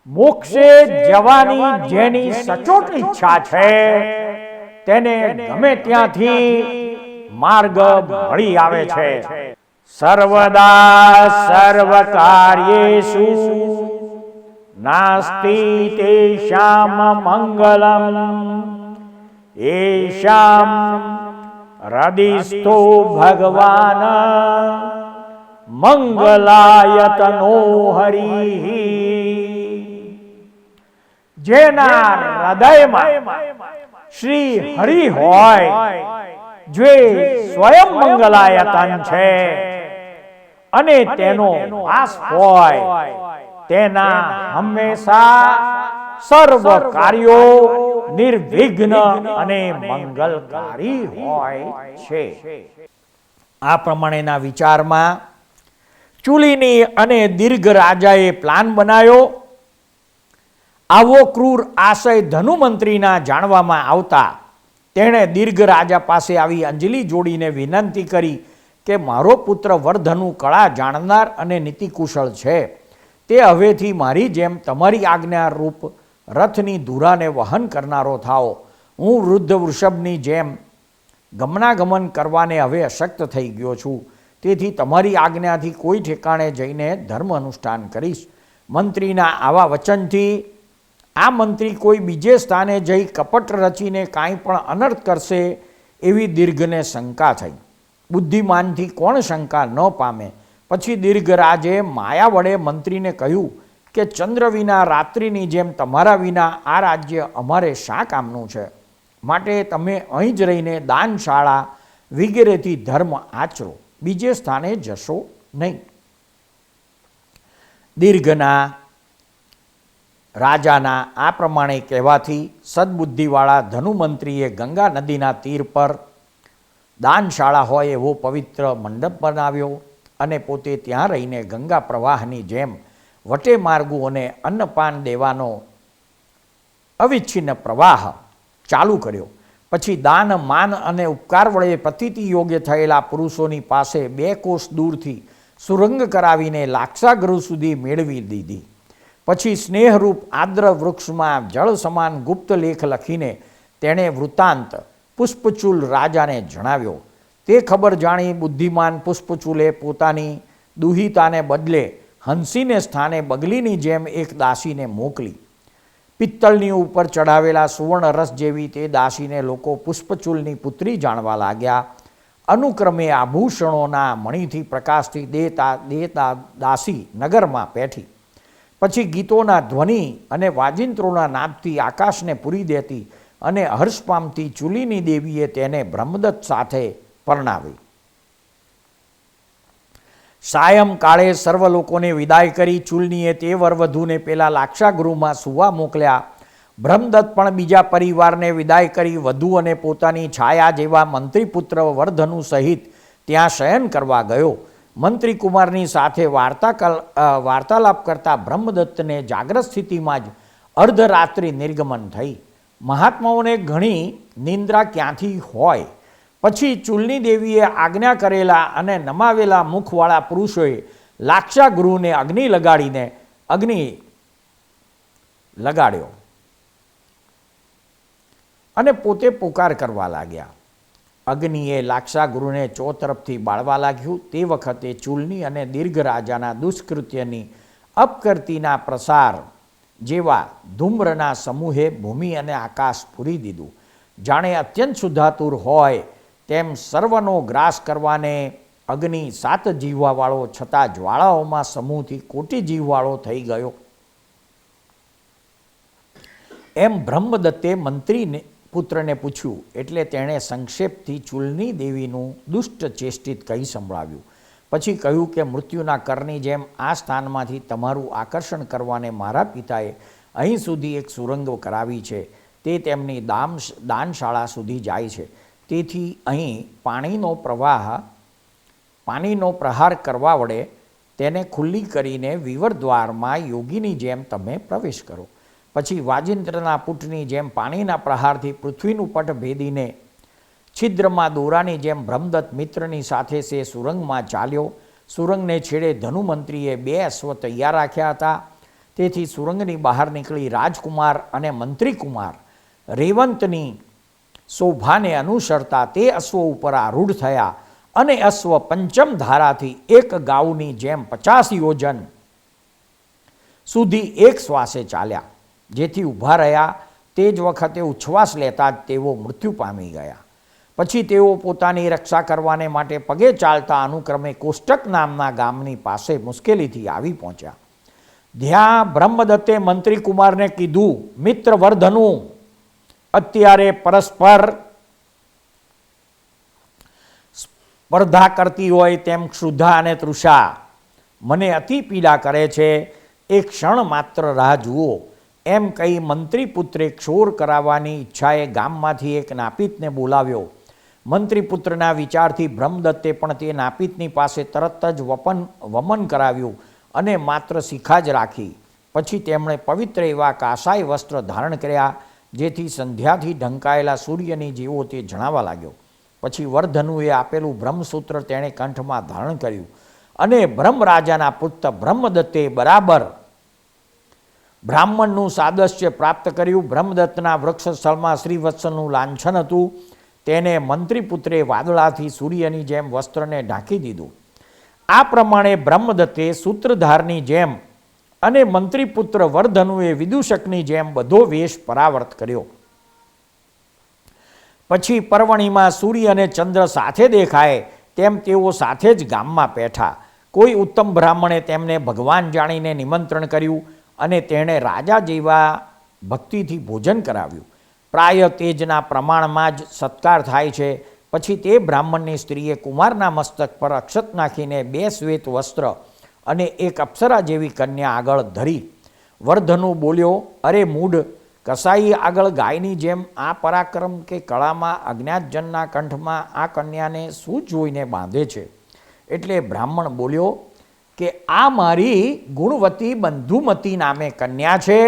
મોક્ષે જવાની જેની સચોટ ઈચ્છા છે તેને ગમે ત્યાંથી માર્ગ મળી આવે છે. સર્વદા સર્વ કાર્યેષુ નાસ્તિ તેષામ મંગલમ એષામ હૃદિસ્થો ભગવાન મંગલાયતનો હરિ. જેના હૃદયમાં શ્રી હરિ હોય, જે સ્વયં મંગલાયતન છે અને તેનો વાસ હોય, તેના હંમેશા સર્વ કાર્યો નિર્વિઘ્ન અને મંગલકારી હોય છે. આ પ્રમાણેના વિચારમાં ચૂલીની અને દીર્ઘ રાજાએ પ્લાન બનાવ્યો. આવો ક્રૂર આશય ધનુમંત્રીના જાણવામાં આવતા તેણે દીર્ઘ રાજા પાસે આવી અંજલિ જોડીને વિનંતી કરી કે મારો પુત્ર વરધનુ કળા જાણનાર અને નીતિકુશળ છે. તે હવેથી મારી જેમ તમારી આજ્ઞા રૂપ રથની ધુરાને વહન કરનારો થાઓ. હું વૃદ્ધ વૃષભની જેમ ગમનાગમન કરવાને હવે અશક્ત થઈ ગયો છું. તેથી તમારી આજ્ઞાથી કોઈ ઠેકાણે જઈને ધર્મ અનુષ્ઠાન કરીશ. મંત્રીના આવા વચનથી આ મંત્રી કોઈ બીજે સ્થાને જઈ કપટ રચીને કાંઈ પણ અનર્થ કરશે એવી દીર્ઘને શંકા થઈ. બુદ્ધિમાનથી કોણ શંકા ન પામે. પછી દીર્ઘરાજે માયા વડે મંત્રીને કહ્યું કે ચંદ્ર વિના રાત્રિની જેમ તમારા વિના આ રાજ્ય અમારે શા કામનું છે. માટે તમે અહીં જ રહીને દાનશાળા વગેરેથી ધર્મ આચરો, બીજે સ્થાને જશો નહીં. દીર્ઘના રાજાના આ પ્રમાણે કહેવાથી સદબુદ્ધિવાળા ધનુમંત્રીએ ગંગા નદીના તીર પર દાનશાળા હોય એવો પવિત્ર મંડપ બનાવ્યો અને પોતે ત્યાં રહીને ગંગા પ્રવાહની જેમ વટે માર્ગો અને અન્નપાન દેવાનો અવિચ્છિન્ન પ્રવાહ ચાલુ કર્યો. પછી દાન, માન અને ઉપકાર વડે પ્રતીતિ યોગ્ય થયેલા પુરુષોની પાસે 2 કોસ દૂરથી સુરંગ કરાવીને લાક્ષાગૃહ સુધી મેળવી દીધી. પછી સ્નેહરૂપ આદ્ર વૃક્ષમાં જળ સમાન ગુપ્ત લેખ લખીને તેણે વૃત્તાંત પુષ્પચૂલ રાજાને જણાવ્યો. તે ખબર જાણી બુદ્ધિમાન પુષ્પચૂલે પોતાની દુહિતાને બદલે હંસીને સ્થાને બગલીની જેમ એક દાસીને મોકલી. પિત્તળની ઉપર ચડાવેલા સુવર્ણ રસ જેવી તે દાસીને લોકો પુષ્પચૂલની પુત્રી જાણવા લાગ્યા. અનુક્રમે આભૂષણોના મણીથી પ્રકાશથી દેતા દાસી નગરમાં પેઠી. પછી ગીતોના ધ્વનિ અને વાજિંત્રોના નાદથી આકાશને પૂરી દેતી અને હર્ષ પામતી ચૂલીની દેવીએ તેને બ્રહ્મદત્ત સાથે પરણાવી. સાયંકાળે સર્વ લોકોને વિદાય કરી ચૂલનીએ તે વરવધૂને પેલા લાક્ષાગૃહમાં સુવા મોકલ્યા. બ્રહ્મદત્ત પણ બીજા પરિવારને વિદાય કરી વધુ અને પોતાની છાયા જેવા મંત્રીપુત્ર વર્ધનુ સહિત ત્યાં શયન કરવા ગયો. મંત્રી કુમારની સાથે વાર્તાલાપ કરતા બ્રહ્મદત્તને જાગ્રત સ્થિતિમાં જ અર્ધરાત્રિ નિર્ગમન થઈ. મહાત્માઓને ઘણી નિંદ્રા ક્યાંથી હોય. પછી ચૂલની દેવીએ આજ્ઞા કરેલા અને નમાવેલા મુખવાળા પુરુષોએ લાક્ષાગૃહને અગ્નિ લગાડ્યો અને પોતે પોકાર કરવા લાગ્યા. અગ્નિએ લાક્ષાગૃહને ચોતરફથી બાળવા લાગ્યું. તે વખતે ચૂલની અને દીર્ઘ રાજાના દુષ્કૃત્યની અપકીર્તિના પ્રસાર જેવા ધૂમ્રના સમૂહે ભૂમિ અને આકાશ પૂરી દીધું. જાણે અત્યંત શુદ્ધાતુર હોય તેમ સર્વનો ગ્રાસ કરવાને અગ્નિ 7 જીવવાવાળો છતાં જ્વાળાઓમાં સમૂહથી કોટી જીવવાળો થઈ ગયો. એમ બ્રહ્મદત્તે મંત્રીને પુત્રને પૂછ્યું એટલે તેણે સંક્ષેપથી ચૂલની દેવીનું દુષ્ટ ચેષ્ટિત કહી સંભળાવ્યું. પછી કહ્યું કે મૃત્યુના કરની જેમ આ સ્થાનમાંથી તમારું આકર્ષણ કરવાને મારા પિતાએ અહીં સુધી એક સુરંગ કરાવી છે. તે તેમની દાનશાળા સુધી જાય છે. તેથી અહીં પાણીનો પ્રહાર કરવા વડે તેને ખુલ્લી કરીને વિવર દ્વારમાં યોગીની જેમ તમે પ્રવેશ કરો. પછી વાજિંત્રના પુટની જેમ પાણીના પ્રહારથી પૃથ્વીનું પટ ભેદીને છિદ્રમાં દોરાની જેમ બ્રહ્મદત્ત મિત્રની સાથે તે સુરંગમાં ચાલ્યો. સુરંગને છેડે ધનુમંત્રીએ 2 અશ્વ તૈયાર રાખ્યા હતા. તેથી સુરંગની બહાર નીકળી રાજકુમાર અને મંત્રીકુમાર રેવંતની શોભાને અનુસરતા તે અશ્વ ઉપર આરૂઢ થયા અને અશ્વ પંચમ ધારાથી એક ગાઉની જેમ 50 યોજન સુધી એક શ્વાસે ચાલ્યા. જેથી ઊભા રહ્યા તે જ વખતે ઉચ્છ્વાસ લેતા જ તેઓ મૃત્યુ પામી ગયા. પછી તેઓ પોતાની રક્ષા કરવાને માટે પગે ચાલતા અનુક્રમે કોષ્ટક નામના ગામની પાસે મુશ્કેલીથી આવી પહોંચ્યા. ત્યાં બ્રહ્મદત્તે મંત્રી કુમારને કીધું, મિત્ર વર્ધનુ, અત્યારે પરસ્પર સ્પર્ધા કરતી હોય તેમ ક્ષુધા અને તૃષા મને અતિ પીડા કરે છે. એક ક્ષણ માત્ર રાહ જુઓ. એમ કહી મંત્રીપુત્રે ક્ષોર કરાવવાની ઈચ્છાએ ગામમાંથી એક નાપિતને બોલાવ્યો. મંત્રીપુત્રના વિચારથી બ્રહ્મદત્તે પણ તે નાપિતની પાસે તરત જ વમન કરાવ્યું અને માત્ર શિખા જ રાખી. પછી તેમણે પવિત્ર એવા કાસાય વસ્ત્ર ધારણ કર્યા, જેથી સંધ્યાથી ઢંકાયેલા સૂર્યની જેવો તે જણાવા લાગ્યો. પછી વર્ધનુએ આપેલું બ્રહ્મસૂત્ર તેણે કંઠમાં ધારણ કર્યું અને બ્રહ્મરાજાના પુત્ર બ્રહ્મદત્તે બરાબર બ્રાહ્મણનું સાદસ્ય પ્રાપ્ત કર્યું. બ્રહ્મદત્તના વૃક્ષ સ્થળમાં શ્રીવત્સનું લાંછન હતું. તેને મંત્રીપુત્રે વાદળાથી સૂર્યની જેમ વસ્ત્રને ઢાંકી દીધું. આ પ્રમાણે બ્રહ્મદત્તે સૂત્રધારની જેમ અને મંત્રીપુત્ર વર્ધનુએ વિદૂષકની જેમ બધો વેશ પરાવર્ત કર્યો. પછી પરવણીમાં સૂર્ય અને ચંદ્ર સાથે દેખાય તેમ તેઓ સાથે જ ગામમાં બેઠા. કોઈ ઉત્તમ બ્રાહ્મણે તેમને ભગવાન જાણીને નિમંત્રણ કર્યું અને તેણે રાજા જેવા ભક્તિથી ભોજન કરાવ્યું. પ્રાય તેજના પ્રમાણમાં જ સત્કાર થાય છે. પછી તે બ્રાહ્મણની સ્ત્રીએ કુમારના મસ્તક પર અક્ષત નાખીને 2 શ્વેત વસ્ત્ર અને એક અપ્સરા જેવી કન્યા આગળ ધરી. વર્ધનુ બોલ્યો, અરે મૂઢ, કસાઈ આગળ ગાયની જેમ આ પરાક્રમ કે કળામાં અજ્ઞાતજનના કંઠમાં આ કન્યાને શું જોઈને બાંધે છે? એટલે બ્રાહ્મણ બોલ્યો કે આ મારી ગુણવતી બંધુમતી નામે કન્યા છે.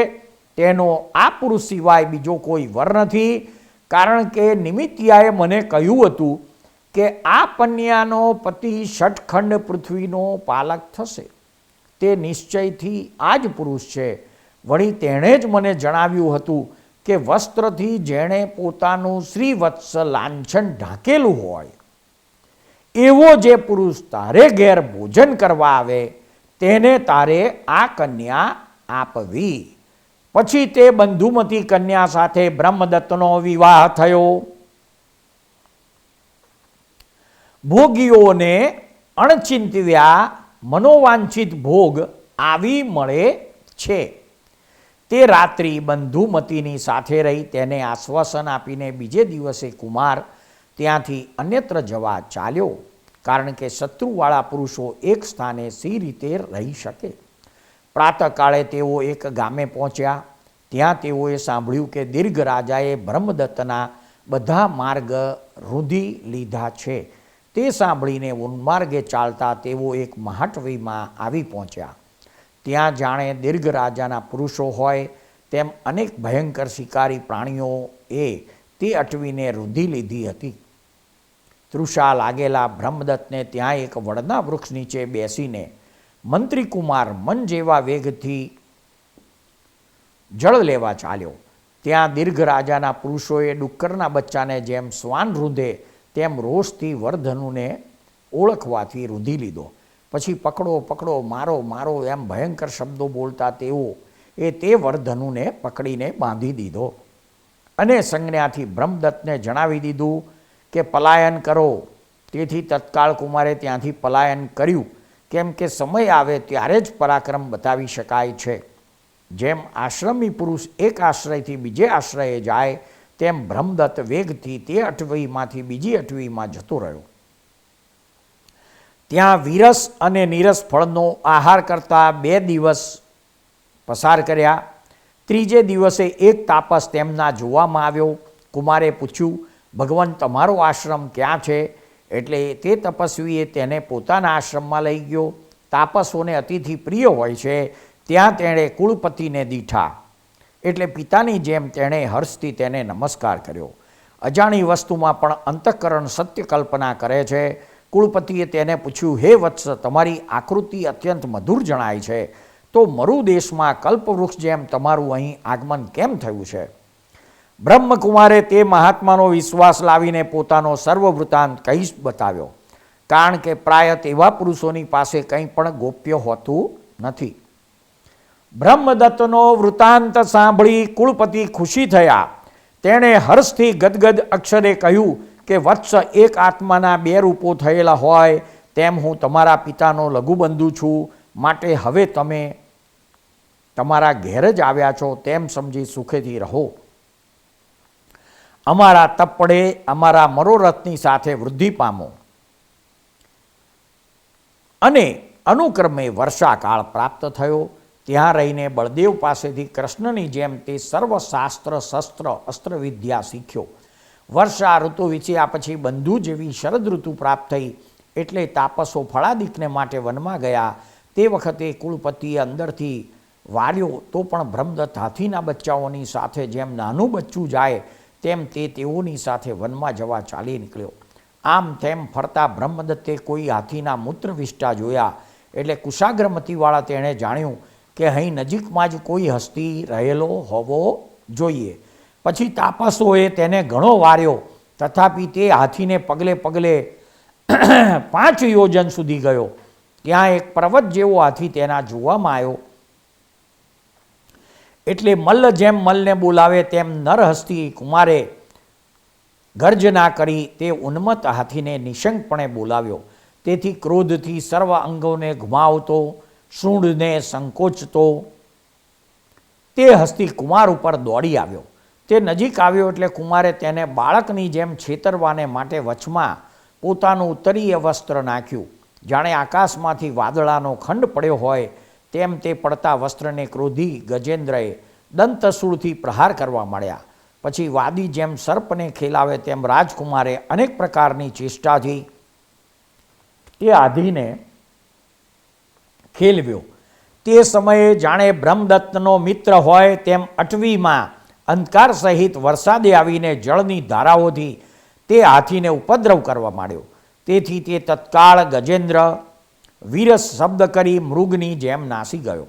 તેનો આ પુરુષ સિવાય બીજો કોઈ વર નથી. કારણ કે નિમિત્યાએ મને કહ્યું હતું કે આ કન્યાનો પતિ ષટખંડ પૃથ્વીનો પાલક થશે. તે નિશ્ચયથી આ જ પુરુષ છે. વળી તેણે જ મને જણાવ્યું હતું કે વસ્ત્રથી જેણે પોતાનું શ્રીવત્સ લાંછન ઢાંકેલું હોય એવો જે પુરુષ તારે ઘેર ભોજન કરવા આવે તેને તારે આ કન્યા આપવી. પછી તે બંધુમતી કન્યા સાથે બ્રહ્મદત્તનો વિવાહ થયો. ભોગીઓને અણચિંત્યા મનોવાંછિત ભોગ આવી મળે છે. તે રાત્રિ બંધુમતીની સાથે રહી તેને આશ્વાસન આપીને બીજે દિવસે કુમાર ત્યાંથી અન્યત્ર જવા ચાલ્યો, કારણ કે શત્રુવાળા પુરુષો એક સ્થાને સી રીતે રહી શકે. પ્રાતઃકાળે તેઓ એક ગામે પહોંચ્યા. ત્યાં તેઓએ સાંભળ્યું કે દીર્ઘ રાજાએ બ્રહ્મદત્તના બધા માર્ગ રૂંધી લીધા છે. તે સાંભળીને ઉન્માર્ગે ચાલતા તેઓ એક મહાટવીમાં આવી પહોંચ્યા. ત્યાં જાણે દીર્ઘ રાજાના પુરુષો હોય તેમ અનેક ભયંકર શિકારી પ્રાણીઓએ તે અટવીને રૂંધી લીધી હતી. તૃષા લાગેલા બ્રહ્મદત્તને ત્યાં એક વડના વૃક્ષ નીચે બેસીને મંત્રીકુમાર મન જેવા વેગથી જળ લેવા ચાલ્યો. ત્યાં દીર્ઘ રાજાના પુરુષોએ ડુક્કરના બચ્ચાને જેમ શ્વાન રૂંધે તેમ રોષથી વરધનુને ઓળખવાથી રૂંધી લીધો. પછી પકડો પકડો, મારો મારો એમ ભયંકર શબ્દો બોલતા તેઓ તે વરધનુને પકડીને બાંધી દીધો અને સંજ્ઞાથી બ્રહ્મદત્તને જણાવી દીધું કે પલાયન કરો. તેથી તત્કાળ કુમારે ત્યાંથી પલાયન કર્યું, કેમ કે સમય આવે ત્યારે જ પરાક્રમ બતાવી શકાય છે. જેમ આશ્રમી પુરુષ એક આશ્રયથી બીજે આશ્રયે જાય તેમ બ્રહ્મદત્ત વેગથી તે અટવીમાંથી બીજી અટવીમાં જતો રહ્યો. ત્યાં વિરસ અને નીરસ ફળનો આહાર કરતા 2 દિવસ પસાર કર્યા. ત્રીજે દિવસે એક તાપસ તેમના જોવામાં આવ્યો. કુમારે પૂછ્યું, ભગવાન તમારો આશ્રમ ક્યાં છે? એટલે તે તપસ્વીએ તેને પોતાના આશ્રમમાં લઈ ગયો. તાપસોને અતિથિ પ્રિય હોય છે. ત્યાં તેણે કુળપતિને દીઠા, એટલે પિતાની જેમ તેણે હર્ષથી તેને નમસ્કાર કર્યો. અજાણી વસ્તુમાં પણ અંતઃકરણ સત્ય કલ્પના કરે છે. કુળપતિએ તેને પૂછ્યું, હે વત્સ, તમારી આકૃતિ અત્યંત મધુર જણાય છે, તો મરુ દેશમાં કલ્પવૃક્ષ જેમ તમારું અહીં આગમન કેમ થયું છે? બ્રહ્મકુમારે તે મહાત્માનો વિશ્વાસ લાવીને પોતાનો સર્વ વૃત્તાંત કહી બતાવ્યો, કારણ કે પ્રાય તેવા પુરુષોની પાસે કંઈ પણ ગોપ્ય હોતું નથી. બ્રહ્મદત્તનો વૃત્તાંત સાંભળી કુળપતિ ખુશી થયા. તેણે હર્ષથી ગદગદ અક્ષરે કહ્યું કે વત્સ, એક આત્માના 2 રૂપો થયેલા હોય તેમ હું તમારા પિતાનો લઘુબંધુ છું. માટે હવે તમે તમારા ઘેર જ આવ્યા છો તેમ સમજી સુખેથી રહો. અમારા તપડે અમારા મનોરથની સાથે વૃદ્ધિ પામો. અને અનુક્રમે વર્ષાકાળ પ્રાપ્ત થયો. ત્યાં રહીને બળદેવ પાસેથી કૃષ્ણની જેમ તે સર્વશાસ્ત્ર શસ્ત્ર અસ્ત્ર વિદ્યા શીખ્યો. વર્ષા ઋતુ વીત્યા પછી બંધુ જેવી શરદ ઋતુ પ્રાપ્ત થઈ, એટલે તાપસો ફળાદિકને માટે વનમાં ગયા. તે વખતે કુળપતિએ અંદરથી વાર્યો તો પણ બ્રહ્મદત્ત હાથીના બચ્ચાઓની સાથે જેમ નાનું બચ્ચું જાય તેમ તે તેઓની સાથે વનમાં જવા ચાલી નીકળ્યો. આમ તેમ ફરતા બ્રહ્મદત્તે કોઈ હાથીના મૂત્રવિષ્ટા જોયા, એટલે કુશાગ્રમતીવાળા તેણે જાણ્યું કે અહીં નજીકમાં જ કોઈ હસ્તી રહેલો હોવો જોઈએ. પછી તાપસોએ તેને ઘણો વાર્યો, તથાપિ તે હાથીને પગલે પગલે 5 યોજન સુધી ગયો. ત્યાં એક પર્વત જેવો હાથી તેના જોવામાં આવ્યો. એટલે મલ્લ જેમ મલ્લને બોલાવે તેમ નરહસ્તી કુમારે ગર્જના કરી તે ઉન્મત્ત હાથીને નિશંકપણે બોલાવ્યો. તેથી ક્રોધથી સર્વ અંગોને ઘુમાવતો, શૂંઢને સંકોચતો તે હસ્તી કુમાર ઉપર દોડી આવ્યો. તે નજીક આવ્યો એટલે કુમારે તેને બાળકની જેમ છેતરવાને માટે વચમાં પોતાનું ઉત્તરીય વસ્ત્ર નાખ્યું. જાણે આકાશમાંથી વાદળાનો ખંડ પડ્યો હોય તેમ તે પડતા વસ્ત્રને ક્રોધી ગજેન્દ્રએ દંતશૂળથી પ્રહાર કરવા માંડ્યા. પછી વાદી જેમ સર્પને ખેલાવે તેમ રાજકુમારે અનેક પ્રકારની ચેષ્ટાથી તે હાથીને ખેલવ્યો. તે સમયે જાણે બ્રહ્મદત્તનો મિત્ર હોય તેમ અટવીમાં અંધકાર સહિત વરસાદે આવીને જળની ધારાઓથી તે હાથીને ઉપદ્રવ કરવા માંડ્યો. તેથી તે તત્કાળ ગજેન્દ્ર વીરસ શબ્દ કરી મૃગની જેમ નાસી ગયો.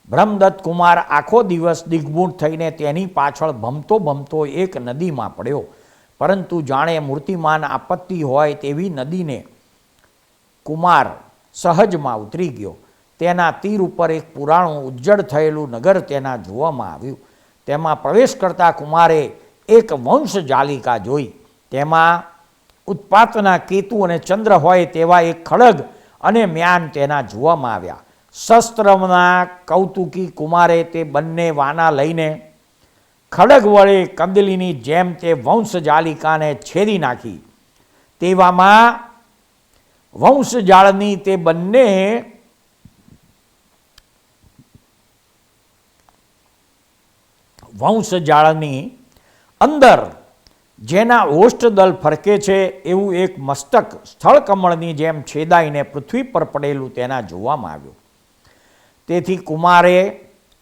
બ્રહ્મદત્ત કુમાર આખો દિવસ દિગ્મૂઢ થઈને તેની પાછળ ભમતો ભમતો એક નદીમાં પડ્યો. પરંતુ જાણે મૂર્તિમાન આપત્તિ હોય તેવી નદીને કુમાર સહજમાં ઉતરી ગયો. તેના તીર ઉપર એક પુરાણું ઉજ્જડ થયેલું નગર તેના જોવામાં આવ્યું. તેમાં પ્રવેશ કરતા કુમારે એક વંશ જાલિકા જોઈ. તેમાં ઉત્પાતના કેતુ અને ચંદ્ર હોય તેવા એક ખડગ અને મ્યાન તેના જોવામાં આવ્યા. શસ્ત્રના કૌતુકી કુમારે તે બંને વાના લઈને ખડગ વડે કંદલીની જેમ તે વંશજાલિકાને છેદી નાખી. તેવામાં વંશજાળની તે બંને વંશજાળની અંદર જેના ઓષ્ઠદલ ફરકે છે એવું એક મસ્તક સ્થળ કમળની જેમ છેદાઈને પૃથ્વી પર પડેલું તેના જોવામાં આવ્યું. તેથી કુમારે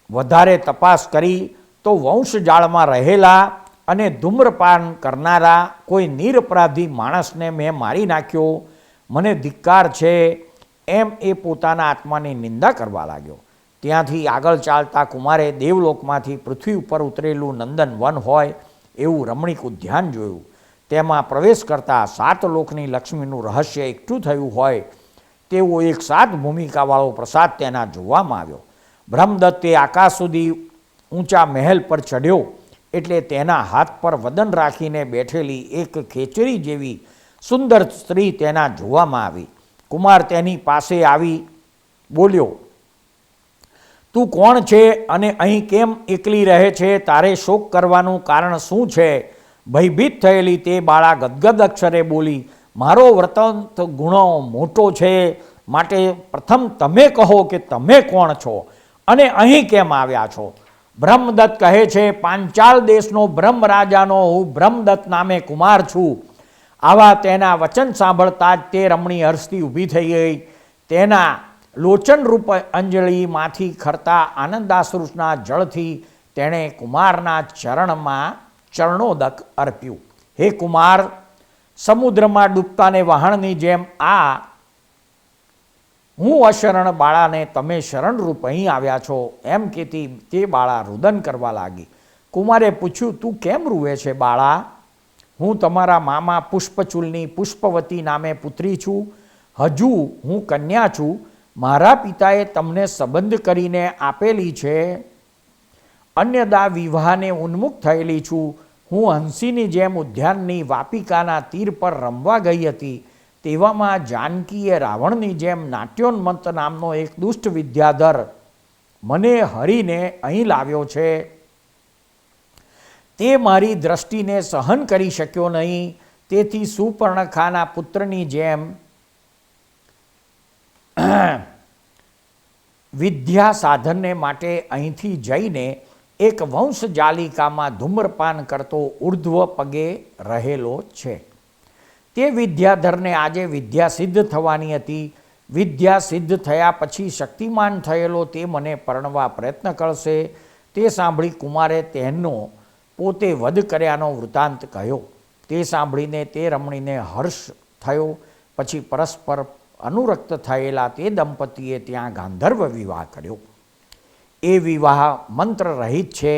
વધારે તપાસ કરી તો વંશજાળમાં રહેલા અને ધૂમ્રપાન કરનારા કોઈ નિરપરાધી માણસને મેં મારી નાખ્યો, મને ધિક્કાર છે, એમ એ પોતાના આત્માની નિંદા કરવા લાગ્યો. ત્યાંથી આગળ ચાલતા કુમારે દેવલોકમાંથી પૃથ્વી ઉપર ઉતરેલું નંદન વન હોય એવું રમણીક ઉદ્યાન જોયું. તેમાં પ્રવેશ કરતાં 7 લોકની લક્ષ્મીનું રહસ્ય એકઠું થયું હોય તેવો એક 7 ભૂમિકાવાળો પ્રસાદ તેના જોવામાં આવ્યો. બ્રહ્મદત્તે આકાશ સુધી ઊંચા મહેલ પર ચઢ્યો એટલે તેના હાથ પર વદન રાખીને બેઠેલી એક ખેચરી જેવી સુંદર સ્ત્રી તેના જોવામાં આવી. કુમાર તેની પાસે આવી બોલ્યો, તું કોણ છે અને અહીં કેમ એકલી રહે છે? તારે શોક કરવાનું કારણ શું છે? ભયભીત થયેલી તે બાળા ગદગદ અક્ષરે બોલી, મારો વર્તંત ગુણો મોટો છે, માટે પ્રથમ તમે કહો કે તમે કોણ છો અને અહીં કેમ આવ્યા છો? બ્રહ્મદત્ત કહે છે, પાંચાલ દેશનો બ્રહ્મ રાજાનો હું બ્રહ્મદત્ત નામે કુમાર છું. આવા તેના વચન સાંભળતા જ તે રમણી હર્ષથી ઊભી થઈ ગઈ. તેના લોચનરૂપ અંજલિમાંથી ખરતા આનંદાશ્રુના જળથી તેણે કુમારના ચરણોદક અર્પ્યું. હે કુમાર, સમુદ્રમાં ડૂબતાને વહાણની જેમ આ હું અશરણ બાળાને તમે શરણરૂપ અહીં આવ્યા છો એમ કહેતી તે બાળા રુદન કરવા લાગી. કુમારે પૂછ્યું, તું કેમ રૂવે છે બાળા? હું તમારા મામા પુષ્પચૂલની પુષ્પવતી નામે પુત્રી છું. હજુ હું કન્યા છું. મારા પિતાએ તમને સંબંધ કરીને આપેલી છે. અન્યદા વિવાહને ઉન્મુખ થયેલી છું. હું હંસીની જેમ ઉદ્યાનની વાપિકાના તીર પર રમવા ગઈ હતી. તેવામાં જાનકીએ રાવણની જેમ નાટ્યોન્મત્ત નામનો એક દુષ્ટ વિદ્યાધર મને હરીને અહીં લાવ્યો છે. તે મારી દ્રષ્ટિને સહન કરી શક્યો નહીં. તેથી સુપર્ણખાના પુત્રની જેમ વિદ્યા સાધનને માટે અહીંથી જઈને એક વંશજાલિકામાં ધૂમ્રપાન કરતો ઉર્ધ્વ પગે રહેલો છે. તે વિદ્યાધરને આજે વિદ્યા સિદ્ધ થવાની હતી. વિદ્યા સિદ્ધ થયા પછી શક્તિમાન થયેલો તે મને પરણવા પ્રયત્ન કરશે. તે સાંભળી કુમારે તેનો પોતે વધ કર્યાનો વૃત્તાંત કહ્યો. તે સાંભળીને તે રમણીને હર્ષ થયો. પછી પરસ્પર અનુરક્ત થયેલા તે દંપતીએ ત્યાં ગાંધર્વ વિવાહ કર્યો. એ વિવાહ મંત્ર રહિત છે,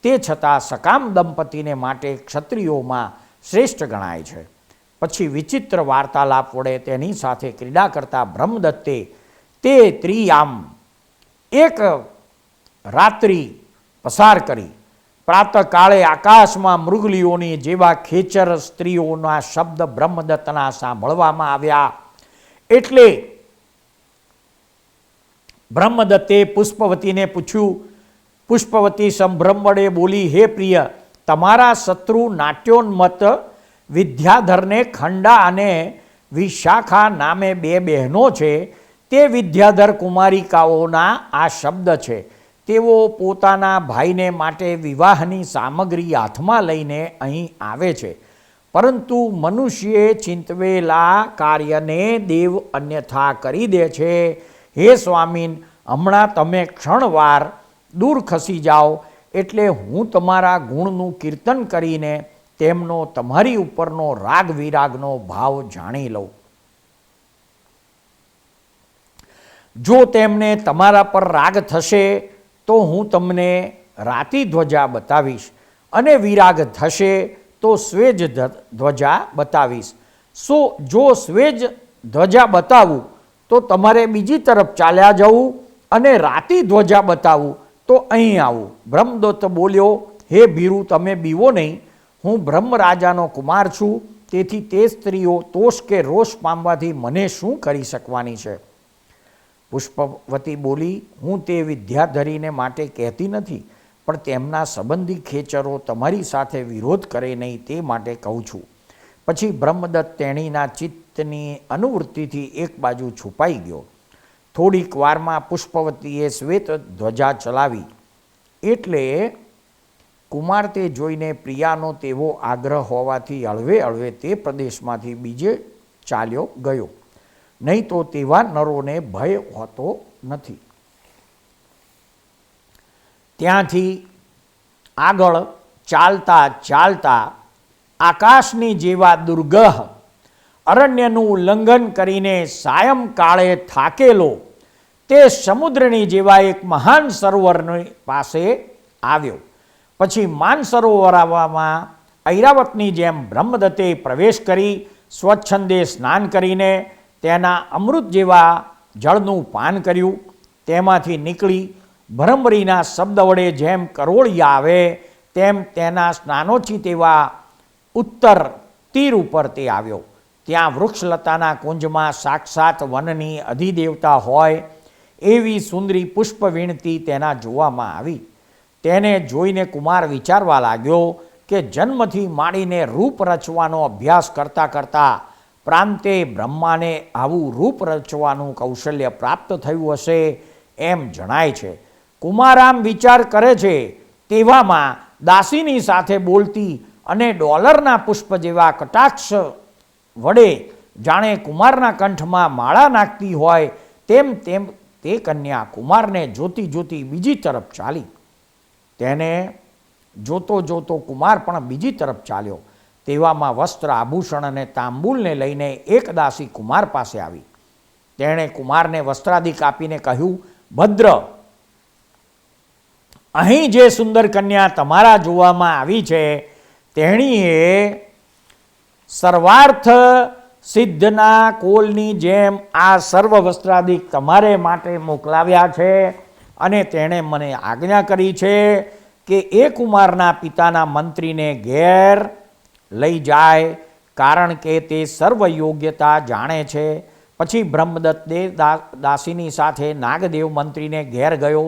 તે છતાં સકામ દંપતીને માટે ક્ષત્રિયોમાં શ્રેષ્ઠ ગણાય છે. પછી વિચિત્ર વાર્તાલાપ વડે તેની સાથે ક્રીડા કરતા બ્રહ્મદત્તે તે ત્રિયામ એક રાત્રિ પસાર કરી. પ્રાતઃકાળે આકાશમાં મૃગલીઓની જેવા ખેચર સ્ત્રીઓના શબ્દ બ્રહ્મદત્તના સાંભળવામાં આવ્યા. એટલે બ્રહ્મદત્તે પુષ્પવતીને પૂછ્યું. પુષ્પવતી સંભ્રમ વડે બોલી, હે પ્રિય, તમારા શત્રુ નાટ્યોન્મત્ત વિદ્યાધરને ખંડા અને વિશાખા નામે 2 બહેનો છે. તે વિદ્યાધર કુમારિકાઓના આ શબ્દ છે. તેઓ પોતાના ભાઈને માટે વિવાહની સામગ્રી હાથમાં લઈને અહીં આવે છે. પરંતુ મનુષ્યે ચિંતવેલા કાર્યને દેવ અન્યથા કરી દે છે. હે સ્વામીન, હમણાં તમે ક્ષણવાર દૂર ખસી જાઓ એટલે હું તમારા ગુણનું કીર્તન કરીને તેમનો તમારી ઉપરનો રાગ વિરાગનો ભાવ જાણી લઉં. જો તેમને તમારા પર રાગ થશે તો હું તમને રાતિ ધ્વજા બતાવીશ અને વિરાગ થશે તો સ્વેજ ધ્વજા બતાવીશ. જો સ્વેજ ધ્વજા બતાવું તો તમારે બીજી તરફ ચાલ્યા જવું અને રાતિ ધ્વજા બતાવું તો અહીં આવું. બ્રહ્મદત્ત બોલ્યો, હે ભીરુ, તમે બીવો નહીં. હું બ્રહ્મરાજાનો કુમાર છું, તેથી તે સ્ત્રીઓ તોષ કે રોષ પામવાથી મને શું કરી શકવાની છે? પુષ્પવતી બોલી, હું તે વિદ્યાધરીને માટે કહેતી નથી, પણ તેમના સંબંધી ખેચરો તમારી સાથે વિરોધ કરે નહીં તે માટે કહું છું. પછી બ્રહ્મદત્ત તેણીના ચિત્તની અનુવૃત્તિથી એક બાજુ છુપાઈ ગયો. થોડીક વારમાં પુષ્પવતીએ શ્વેત ધ્વજા ચલાવી, એટલે કુમાર તે જોઈને પ્રિયાનો તેવો આગ્રહ હોવાથી હળવે હળવે તે પ્રદેશમાંથી બીજે ચાલ્યો ગયો, નહીં તો તેવા નરોને ભય હોતો નથી. ત્યાંથી આગળ ચાલતા ચાલતા આકાશની જેવા દુર્ગહ અરણ્યનું ઉલ્લંઘન કરીને સાયંકાળે થાકેલો તે સમુદ્રની જેવા એક મહાન સરોવરની પાસે આવ્યો. પછી માનસરોવરમાં ઐરાવતની જેમ બ્રહ્મદત્તે પ્રવેશ કરી સ્વચ્છંદે સ્નાન કરીને તેના અમૃત જેવા જળનું પાન કર્યું. તેમાંથી નીકળી ભરંભરીના શબ્દ વડે જેમ કરોળિયા આવે તેમ તેના સ્નાનોચિત એવા ઉત્તર તીર ઉપર તે આવ્યો. ત્યાં વૃક્ષલતાના કુંજમાં સાક્ષાત વનની અધિદેવતા હોય એવી સુંદરી પુષ્પ વીણતી તેના જોવામાં આવી. તેને જોઈને કુમાર વિચારવા લાગ્યો કે જન્મથી માંડીને રૂપ રચવાનો અભ્યાસ કરતાં કરતાં પ્રાંતે બ્રહ્માને આવું રૂપ રચવાનું કૌશલ્ય પ્રાપ્ત થયું હશે એમ જણાય છે. કુમાર આમ વિચાર કરે છે તેવામાં દાસીની સાથે બોલતી અને ડોલરના પુષ્પ જેવા કટાક્ષ વડે જાણે કુમારના કંઠમાં માળા નાખતી હોય તેમ તેમ તે કન્યા કુમારને જોતી જોતી બીજી તરફ ચાલી. તેને જોતો જોતો કુમાર પણ બીજી તરફ ચાલ્યો. તેવામાં વસ્ત્ર આભૂષણ અને તાંબુલને લઈને એક દાસી કુમાર પાસે આવી. તેણે કુમારને વસ્ત્રાદિક આપીને કહ્યું, ભદ્ર, અહીં જે સુંદર કન્યા તમારા જોવામાં આવી છે તેણીએ સર્વાર્થ સિદ્ધના કોલની જેમ આ સર્વ વસ્ત્રાદિક તમારે માટે મોકલાવ્યા છે અને તેણે મને આજ્ઞા કરી છે કે એ કુમારના પિતાના મંત્રીને ઘેર લઈ જાય, કારણ કે તે સર્વ યોગ્યતા જાણે છે. પછી બ્રહ્મદત્ત દાસીની સાથે નાગદેવ મંત્રીને ઘેર ગયો.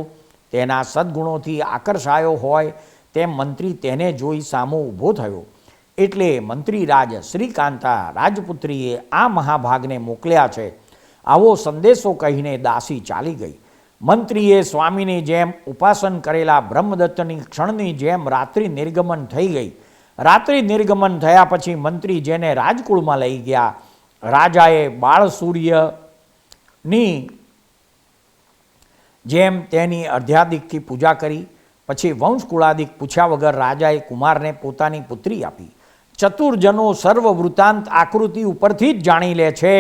તેના સદ્ગુણોથી આકર્ષાયો હોય તેમ મંત્રી તેને જોઈ સામો ઊભો થયો. એટલે મંત્રી રાજ શ્રીકાંતા રાજપુત્રીએ આ મહાભાગને મોકલ્યા છે આવો સંદેશો કહીને દાસી ચાલી ગઈ. મંત્રીએ સ્વામીની જેમ ઉપાસન કરેલા બ્રહ્મદત્તની ક્ષણની જેમ રાત્રિ નિર્ગમન થઈ ગઈ. રાત્રિ નિર્ગમન થયા પછી મંત્રી જેને રાજકુળમાં લઈ ગયા, રાજાએ બાળ સૂર્યની જેમ તેની અર્ધ્યાદિકથી પૂજા કરી. પછી વંશકુળાદિક પૂછ્યા વગર રાજાએ કુમારને પોતાની પુત્રી આપી. ચતુર્જનો સર્વ વૃત્તાંત આકૃતિ ઉપરથી જ જાણી લે છે.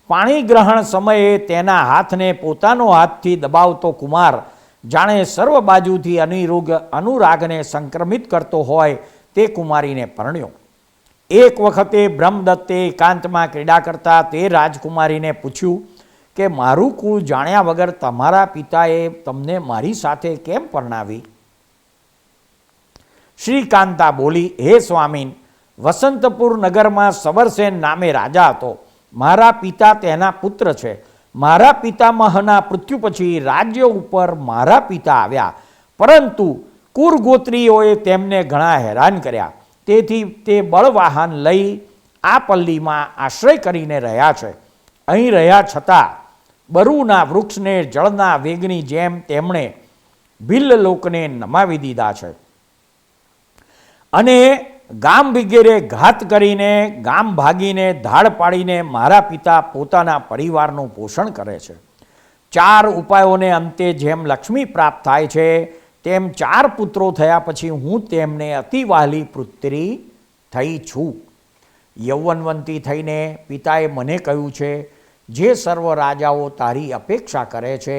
પાણી ગ્રહણ સમયે તેના હાથને પોતાનો હાથથી દબાવતો કુમાર જાણે સર્વ બાજુથી અનુરાગને સંક્રમિત કરતો હોય તે કુમારીને પરણ્યો. એક વખતે બ્રહ્મદત્તે એકાંતમાં ક્રીડા કરતા તે રાજકુમારીને પૂછ્યું કે મારું કુળ જાણ્યા વગર તમારા પિતાએ તમને મારી સાથે કેમ પરણાવી? શ્રીકાંતા બોલી, હે સ્વામીન, વસંતપુર નગરમાં સવરસેન નામે રાજા હતો. મારા પિતા તેના પુત્ર છે. મારા પિતામહના મૃત્યુ પછી રાજ્ય ઉપર મારા પિતા આવ્યા, પરંતુ કુરગોત્રીઓએ તેમને ઘણા હેરાન કર્યા. તેથી તે બળવાહન લઈ આ પલ્લીમાં આશ્રય કરીને રહ્યા છે. અહીં રહ્યા છતાં બરુના વૃક્ષને જળના વેગની જેમ તેમણે ભિલ્લ લોકને નમાવી દીધા છે અને ગામ વગેરે ઘાત કરીને ગામ ભાગીને ધાડ પાડીને મારા પિતા પોતાના પરિવારનું પોષણ કરે છે. 4 ઉપાયોને અંતે જેમ લક્ષ્મી પ્રાપ્ત થાય છે તેમ 4 પુત્રો થયા પછી હું તેમને અતિ વહાલી પુત્રી થઈ છું. યૌવનવંતી થઈને પિતાએ મને કહ્યું છે, જે સર્વ રાજાઓ તારી અપેક્ષા કરે છે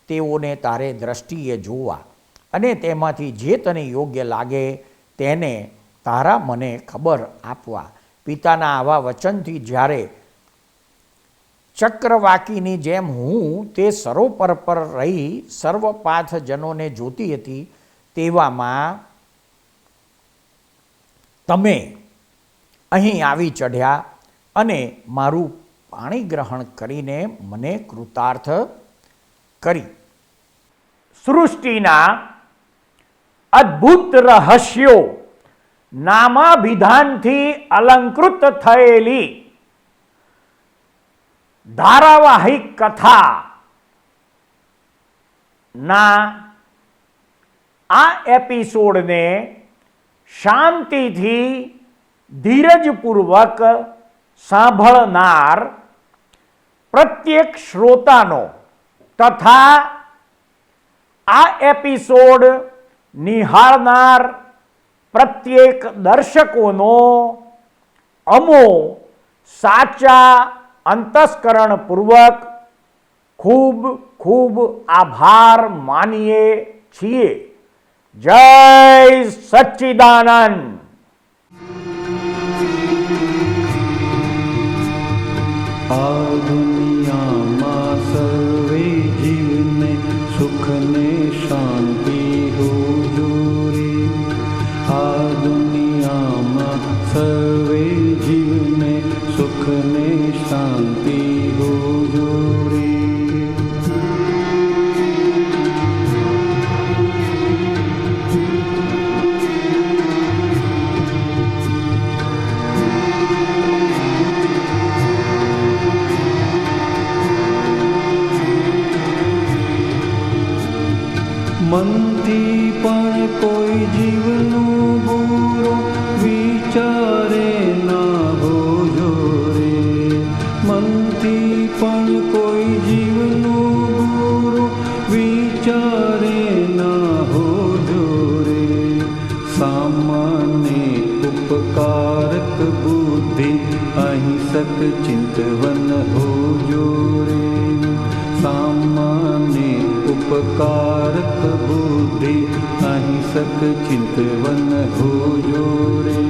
તેઓને તારે દ્રષ્ટિએ જોવા અને તેમાંથી જે તને યોગ્ય લાગે તેને તારા મને ખબર આપવા. પિતાના આવા વચનથી જ્યારે ચક્રવાકીની જેમ હું તે સરોવર પર રહી સર્વપાથજનોને જોતી હતી, તેવામાં તમે અહીં આવી ચઢ્યા અને મારું પાણી ગ્રહણ કરીને મને કૃતાર્થ કરી. સૃષ્ટિના અદ્ભુત રહસ્યો નામાભિધાનથી અલંકૃત થયેલી ધારાવાહિક કથા ના આ એપિસોડને શાંતિથી ધીરજપૂર્વક સાંભળનાર પ્રત્યેક શ્રોતાનો તથા આ એપિસોડ નિહાળનાર પ્રત્યેક દર્શકોનો અમો સાચા અંતસ્કરણપૂર્વક ખૂબ ખૂબ આભાર માનીએ છીએ. જય સચ્ચિદાનંદ. આ દુનિયામાં સર્વે જીવને સુખ ને શાંતિ હુજૂરી. આ દુનિયામાં સર્વે જીવને સુખ ને શાંતિ હુજૂરી. મનથી પણ કોઈ જીવનું બુરો વિચારે ના હોજો રે. મનથી પણ કોઈ જીવનું બુરો વિચારે ના હોજો રે. સામાન્ય ઉપકારક બુદ્ધિ અહિંસક ચિંતવન હોજો રે. સામાન્ય ઉપકારક બુદ્ધિ અહિંસક ચિંતવન હોજો રે.